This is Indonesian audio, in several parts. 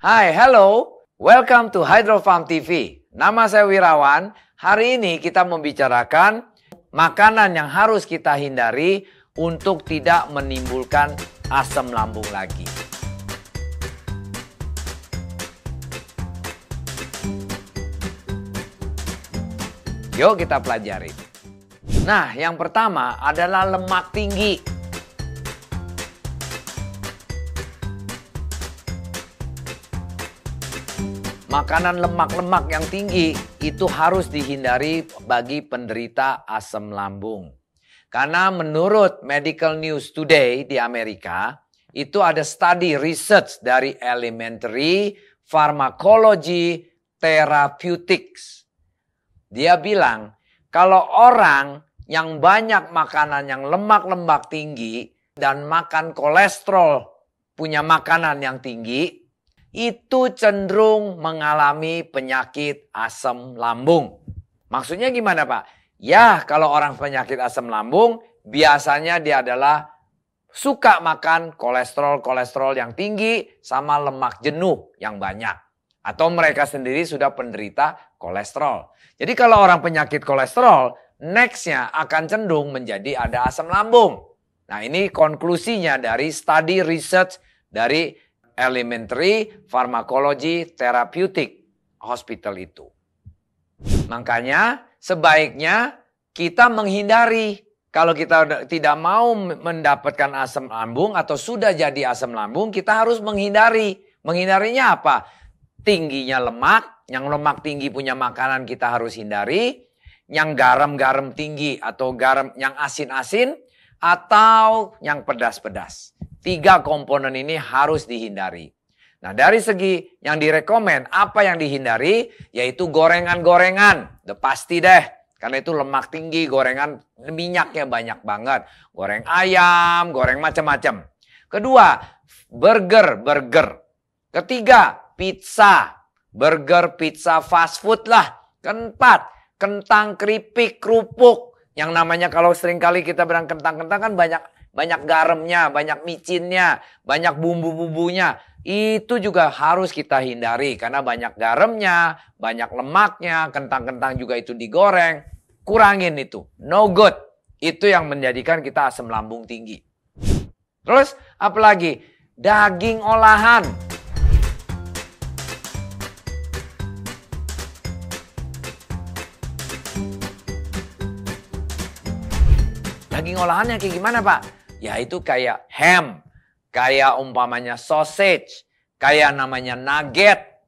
Hai, hello. Welcome to Hydro Farm TV. Nama saya Wirawan. Hari ini kita membicarakan makanan yang harus kita hindari untuk tidak menimbulkan asam lambung lagi. Yuk kita pelajari. Nah, yang pertama adalah lemak tinggi. Makanan lemak-lemak yang tinggi itu harus dihindari bagi penderita asam lambung. Karena menurut Medical News Today di Amerika, itu ada studi research dari Elementary Pharmacology Therapeutics. Dia bilang, kalau orang yang banyak makanan yang lemak-lemak tinggi dan makan kolesterol punya makanan yang tinggi, itu cenderung mengalami penyakit asam lambung. Maksudnya gimana, Pak? Ya, kalau orang penyakit asam lambung, biasanya dia adalah suka makan kolesterol yang tinggi sama lemak jenuh yang banyak. Atau mereka sendiri sudah penderita kolesterol. Jadi kalau orang penyakit kolesterol, next-nya akan cenderung menjadi ada asam lambung. Nah, ini konklusinya dari studi research dari Elementary Pharmacology Therapeutic Hospital itu. Makanya sebaiknya kita menghindari. Kalau kita tidak mau mendapatkan asam lambung atau sudah jadi asam lambung, kita harus menghindari. Menghindarinya apa? Tingginya lemak, yang lemak tinggi punya makanan kita harus hindari. Yang garam-garam tinggi atau garam yang asin-asin atau yang pedas-pedas. 3 komponen ini harus dihindari. Nah, dari segi yang direkomend, apa yang dihindari? Yaitu gorengan-gorengan. Udah pasti deh. Karena itu lemak tinggi, gorengan minyaknya banyak banget. Goreng ayam, goreng macam-macam. Kedua, burger. Ketiga, pizza. Burger, pizza, fast food lah. Keempat, kentang, keripik, kerupuk. Yang namanya kalau seringkali kita bilang kentang-kentang kan banyak garamnya, banyak micinnya, banyak bumbu-bumbunya. Itu juga harus kita hindari karena banyak garamnya, banyak lemaknya, kentang-kentang juga itu digoreng. Kurangin itu, no good. Itu yang menjadikan kita asam lambung tinggi. Terus apalagi? Daging olahan. Daging olahannya kayak gimana, Pak? Ya itu kayak ham, kayak umpamanya sausage, kayak namanya nugget.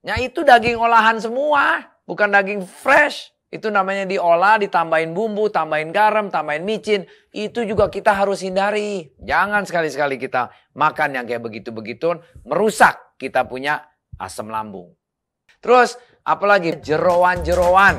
Ya itu daging olahan semua, bukan daging fresh. Itu namanya diolah, ditambahin bumbu, tambahin garam, tambahin micin. Itu juga kita harus hindari. Jangan sekali-sekali kita makan yang kayak begitu-begitu, merusak kita punya asam lambung. Terus apalagi jeroan-jeroan.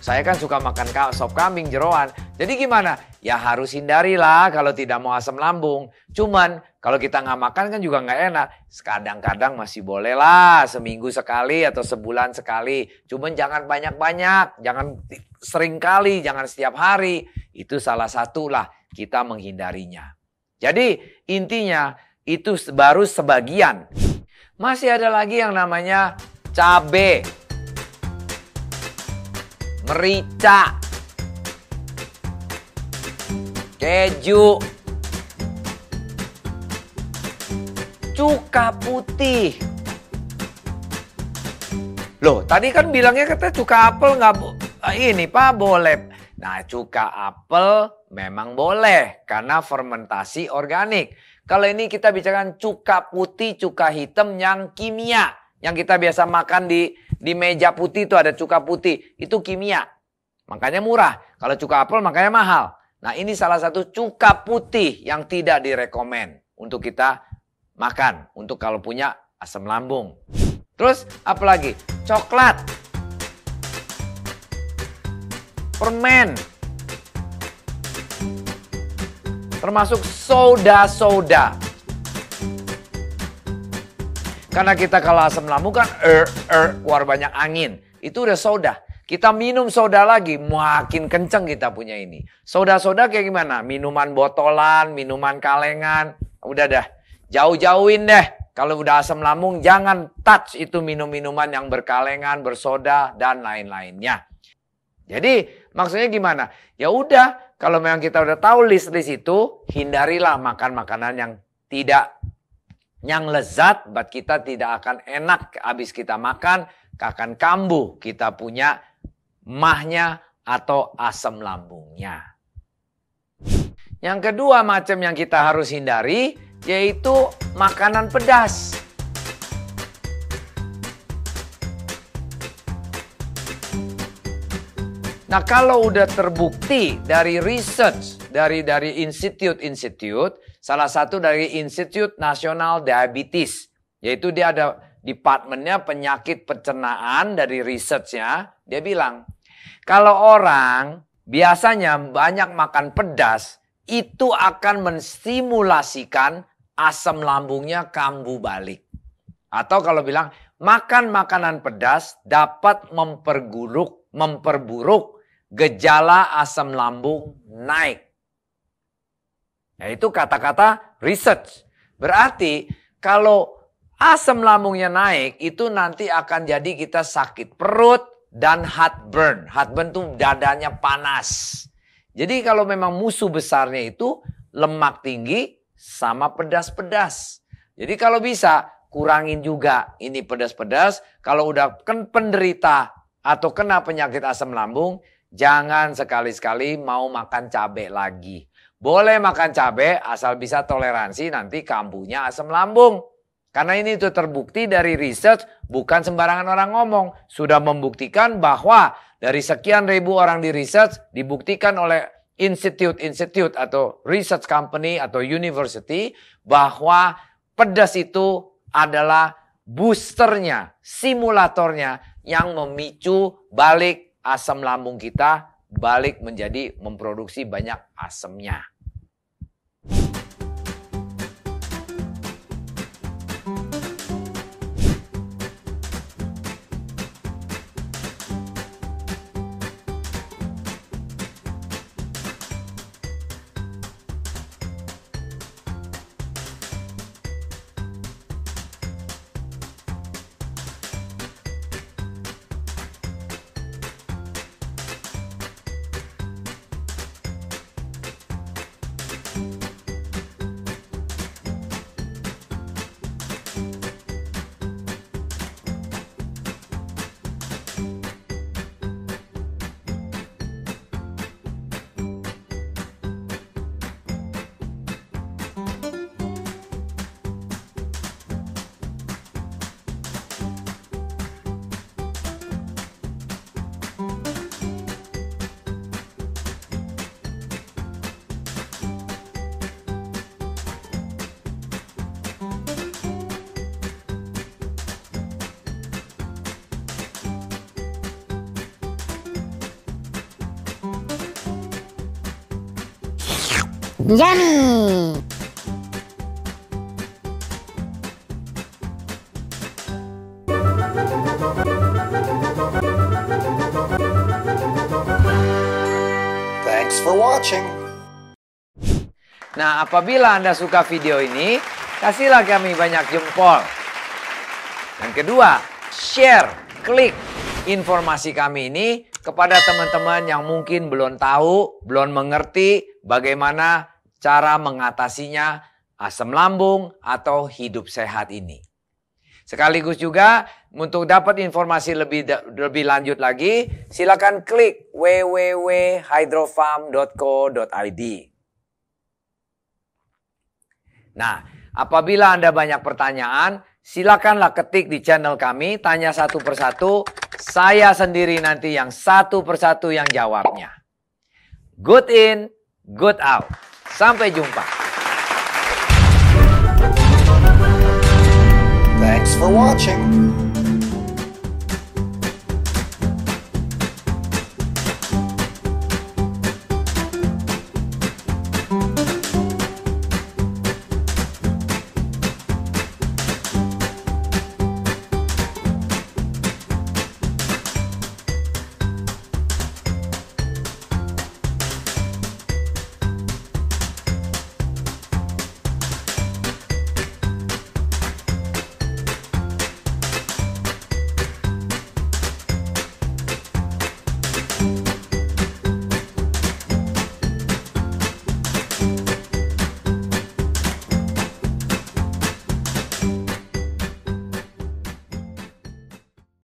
Saya kan suka makan sop kambing jeroan. Jadi gimana? Ya harus hindarilah kalau tidak mau asam lambung. Cuman kalau kita nggak makan kan juga nggak enak. Kadang-kadang masih boleh lah. Seminggu sekali atau sebulan sekali. Cuman jangan banyak-banyak. Jangan sering kali. Jangan setiap hari. Itu salah satu lah kita menghindarinya. Jadi intinya itu baru sebagian. Masih ada lagi yang namanya cabai, merica, keju, cuka putih. Loh, tadi kan bilangnya kata cuka apel nggak ini Pak boleh. Nah, cuka apel memang boleh karena fermentasi organik. Kalau ini kita bicarakan cuka putih, cuka hitam yang kimia. Yang kita biasa makan di meja putih itu ada cuka putih. Itu kimia. Makanya murah. Kalau cuka apel makanya mahal. Nah ini salah satu cuka putih yang tidak direkomend untuk kita makan. Untuk kalau punya asam lambung. Terus apalagi? Coklat. Permen. Termasuk soda-soda. Karena kita kalau asam lambung kan keluar banyak angin. Itu udah soda. Kita minum soda lagi, makin kenceng kita punya ini. Soda-soda kayak gimana? Minuman botolan, minuman kalengan. Udah dah. jauh-jauhin deh. Kalau udah asam lambung, jangan touch itu minum-minuman yang berkalengan, bersoda, dan lain-lainnya. Jadi maksudnya gimana? Ya udah, kalau memang kita udah tahu list-list itu, hindarilah makan makanan yang lezat, buat kita tidak akan enak habis kita makan, akan kambuh kita punya mahnya atau asam lambungnya. Yang kedua macam yang kita harus hindari, yaitu makanan pedas. Nah, kalau udah terbukti dari research, dari institut, salah satu dari Institut Nasional Diabetes, yaitu dia ada departemennya penyakit pencernaan dari researchnya, dia bilang, kalau orang biasanya banyak makan pedas, itu akan menstimulasikan asam lambungnya kambuh balik. Atau kalau bilang, makan makanan pedas dapat memperburuk gejala asam lambung naik. Nah, itu kata-kata research. Berarti kalau asam lambungnya naik, itu nanti akan jadi kita sakit perut dan heartburn. Heartburn itu dadanya panas. Jadi kalau memang musuh besarnya itu lemak tinggi sama pedas-pedas. Jadi kalau bisa kurangin juga ini pedas-pedas. Kalau udah penderita atau kena penyakit asam lambung, jangan sekali-sekali mau makan cabai lagi. Boleh makan cabai asal bisa toleransi nanti kambuhnya asam lambung. Karena ini itu terbukti dari research, bukan sembarangan orang ngomong. Sudah membuktikan bahwa dari sekian ribu orang di research, dibuktikan oleh institut atau research company atau university, bahwa pedas itu adalah boosternya, simulatornya yang memicu balik asam lambung kita, balik menjadi memproduksi banyak asamnya. Yummy! Thanks for watching. Nah, apabila Anda suka video ini, kasihlah kami banyak jempol. Yang kedua, share, klik informasi kami ini kepada teman-teman yang mungkin belum tahu, belum mengerti bagaimana cara mengatasinya asam lambung atau hidup sehat ini. Sekaligus juga untuk dapat informasi lebih lanjut lagi, silakan klik www.hydrofarm.co.id. Nah, apabila Anda banyak pertanyaan, silakanlah ketik di channel kami, tanya satu persatu. Saya sendiri nanti yang satu persatu yang jawabnya. Good in, good out. Sampai jumpa. Thanks for watching.